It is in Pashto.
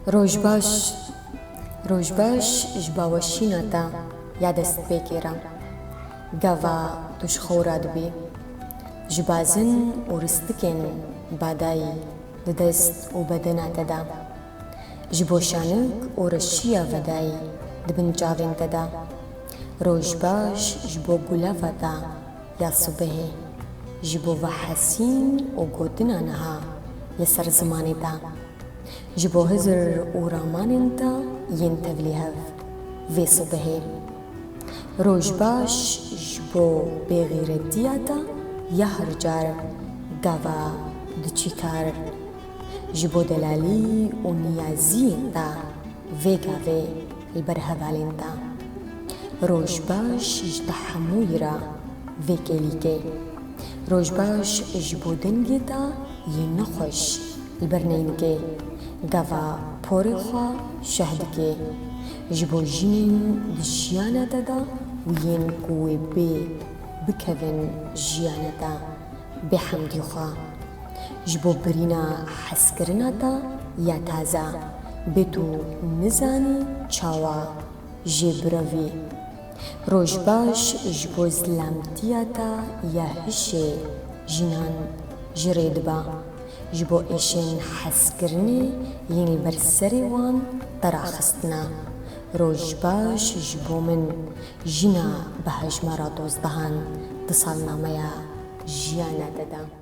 روژباش جباوشینا تا یادست بکیرا گاوا توش خوراد بی جبازن و رستکن بادای ددست و بدنات دا جبوشانک و رشیا ودای دبنجاوین دا روژباش جبو گلافتا یا صبحه جبو وحسین و گودنا نها یسر زمانی دا جبو هزر و رامان تا ینتولیهف وی صبحه روژباش جبو بغیرتیاتا یا هر جار گاوا دچیکار جبو دلالی و نیازی تا وی گاوی البرهوالین تا روژباش جتحموی را وی کلیکه روژباش جبو دنگی تا ینخوش البرنینکه گاوا پوری خوا شهدکه جبو جنین دجیانا دا و ین قوی بکوین جیانا دا بحمدی خوا جبو برینا حسکرنا دا یا تازا بتو نزانی چاوا جبروی روژباش جبو زلامتیا تا یا هشه جنان جرید با جبو ایشن حسکرنی ین برسری وان تراخستنا روژباش جبو من جنا بهجمارا دوزدهان دسال نامیا جیانا دادا